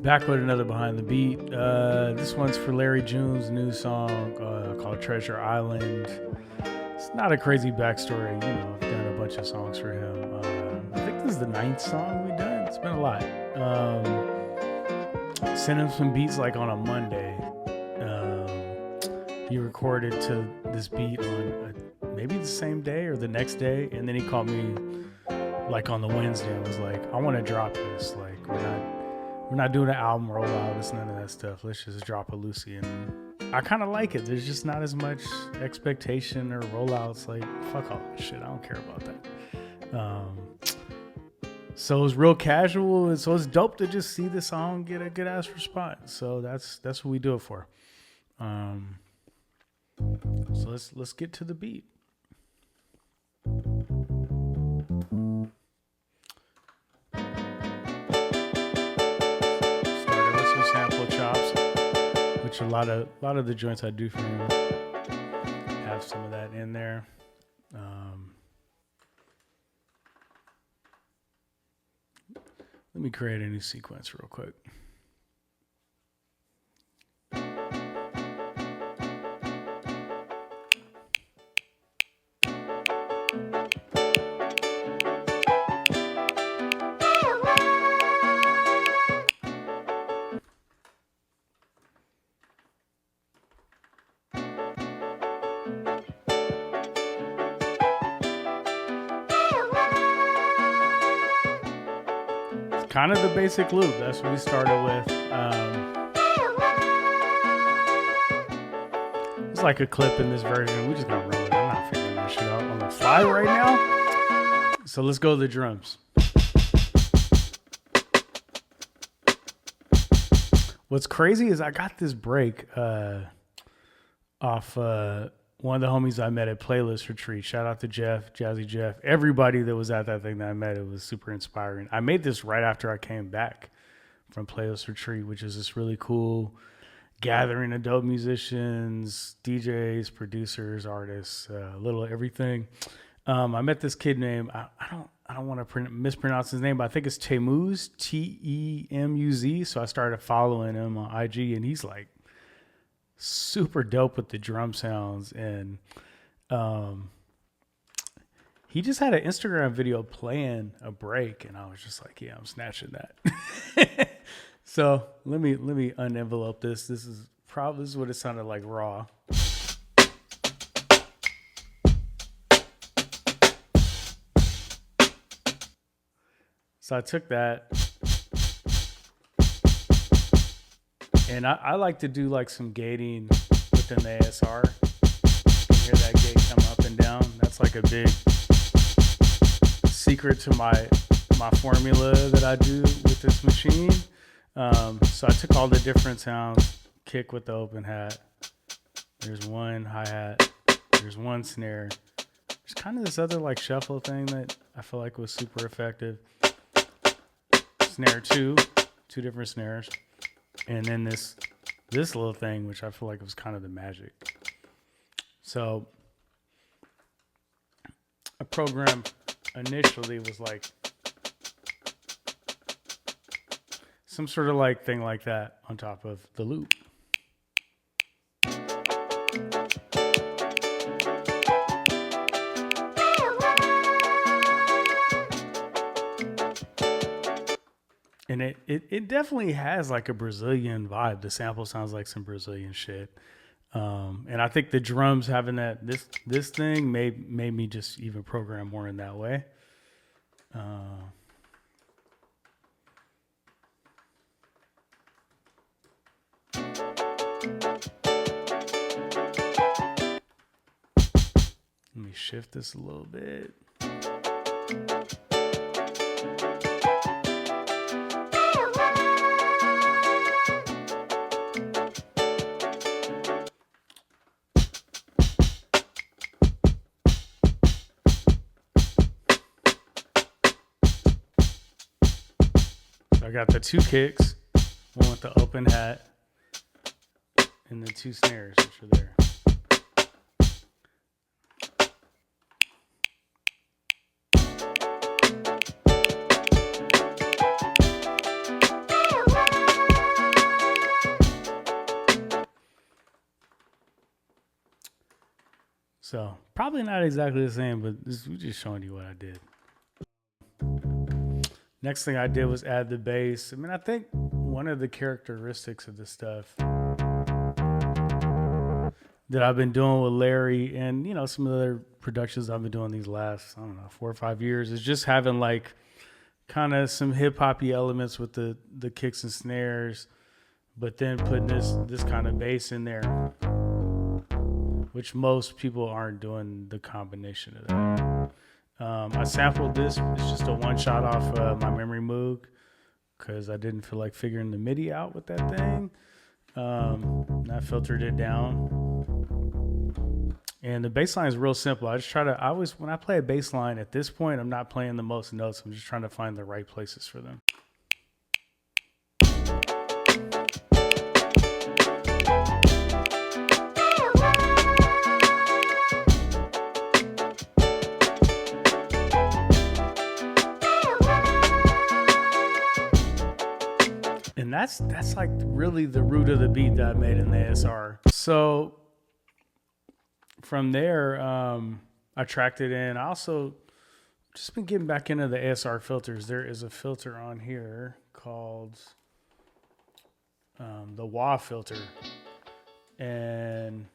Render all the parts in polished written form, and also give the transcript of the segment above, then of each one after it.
Back with another Behind the Beat. This one's for Larry June's new song called Treasure Island. It's not a crazy backstory. You know, I've done a bunch of songs for him. I think this is the 9th song we've done. It's been a lot. Sent him some beats like on a Monday. He recorded to this beat on maybe the same day or the next day. And then he called me like on the Wednesday and was like, I want to drop this. Like, we're not doing an album rollout. It's none of that stuff. Let's just drop a Lucy. And I kind of like it. There's just not as much expectation or rollouts. Like, fuck all that shit. I don't care about that. So it's real casual. And so it's dope to just see the song get a good ass response. So that's what we do it for. So let's get to the beat. Sample chops, which a lot of the joints I do for him have some of that in there. Let me create a new sequence real quick. Kind of the basic loop. That's what we started with. It's like a clip in this version. We just gonna roll it. I'm not figuring this shit out on the fly right now. So let's go to the drums. What's crazy is I got this break off one of the homies I met at Playlist Retreat. Shout out to Jeff, Jazzy Jeff. Everybody that was at that thing that I met, it was super inspiring. I made this right after I came back from Playlist Retreat, which is this really cool gathering of dope musicians, DJs, producers, artists, a little everything. I met this kid named, I don't want to mispronounce his name, but I think it's Temuz, Temuz. So I started following him on IG, and he's like, super dope with the drum sounds. And he just had an Instagram video playing a break, and I was just like, yeah, I'm snatching that. So let me unenvelope this. This is what it sounded like raw. So I took that, and I like to do like some gating within the ASR. You can hear that gate come up and down. That's like a big secret to my formula that I do with this machine. So I took all the different sounds, kick with the open hat. There's one hi-hat. There's one snare. There's kind of this other like shuffle thing that I feel like was super effective. Snare two different snares. And then this little thing, which I feel like was kind of the magic. So a program initially was like some sort of like thing like that on top of the loop. And it definitely has like a Brazilian vibe. The sample sounds like some Brazilian shit. And I think the drums having that this thing made me just even program more in that way. Let me shift this a little bit. I got the 2 kicks, one with the open hat, and the 2 snares, which are there. So probably not exactly the same, but we're just showing you what I did. Next thing I did was add the bass. I mean, I think one of the characteristics of this stuff that I've been doing with Larry and, you know, some of the other productions I've been doing these last, I don't know, 4 or 5 years is just having like kind of some hip hoppy elements with the kicks and snares, but then putting this kind of bass in there, which most people aren't doing the combination of that. I sampled this. It's just a one shot off my Memory Moog because I didn't feel like figuring the MIDI out with that thing. And I filtered it down. And the bass line is real simple. I just try to, when I play a bass line at this point, I'm not playing the most notes. I'm just trying to find the right places for them. And that's like really the root of the beat that I made in the ASR. So from there, I tracked it in. I also just been getting back into the ASR filters. There is a filter on here called the wah filter. And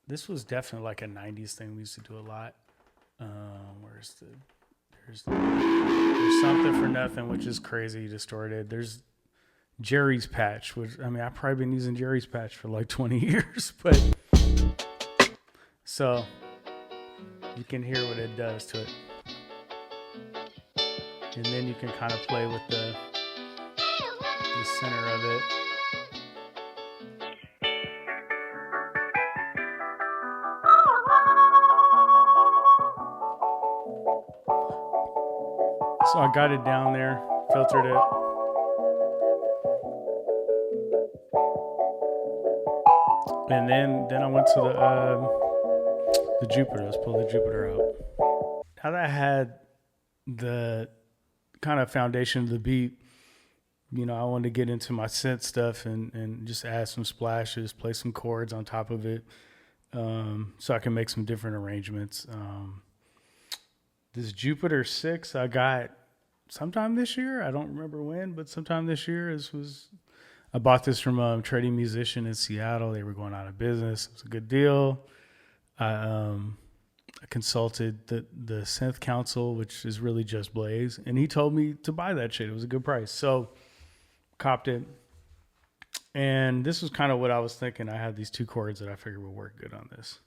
this was definitely like a 90s thing we used to do a lot. There's Something for Nothing, which is crazy distorted. There's Jerry's Patch, which, I mean, I've probably been using Jerry's Patch for like 20 years, but so you can hear what it does to it. And then you can kind of play with the center of it. So I got it down there, filtered it. And then I went to the Jupiter. Let's pull the Jupiter out. Now that I had the kind of foundation of the beat, you know, I wanted to get into my synth stuff and just add some splashes, play some chords on top of it, so I can make some different arrangements. This Jupiter 6 I got sometime this year. I don't remember when, but sometime this year. I bought this from Trading Musician in Seattle. They were going out of business. It was a good deal. I consulted the Synth Council, which is really just Blaze, and he told me to buy that shit. It was a good price. So copped it. And this was kind of what I was thinking. I had these 2 chords that I figured would work good on this.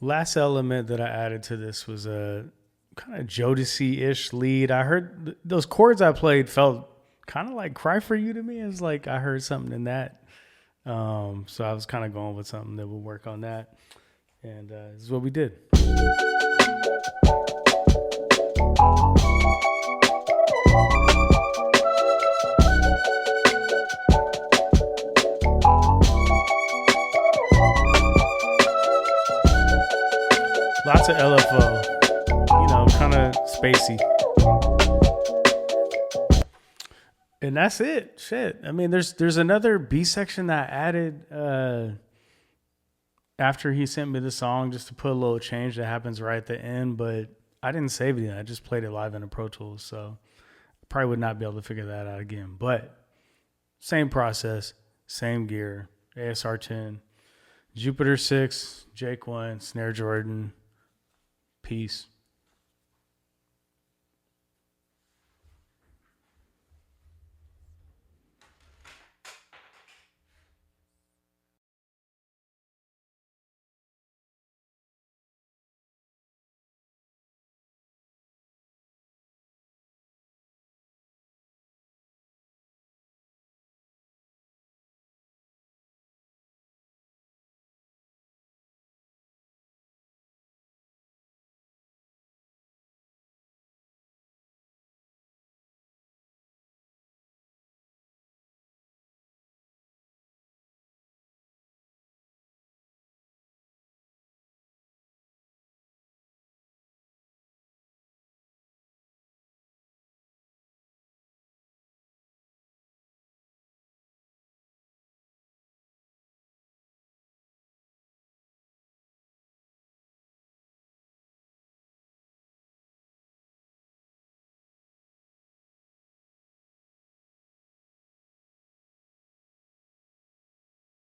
Last element that I added to this was a kind of Jodeci-ish lead. I heard those chords I played felt kind of like Cry For You to me. It's like I heard something in that. So I was kind of going with something that would work on that. And this is what we did. Lots of LFO, you know, kind of spacey. And that's it. Shit. I mean, there's another B section that I added after he sent me the song just to put a little change that happens right at the end, but I didn't save it. I just played it live in a Pro Tools, so I probably would not be able to figure that out again. But same process, same gear, ASR 10, Jupiter 6, Jake 1, Snare Jordan. Peace.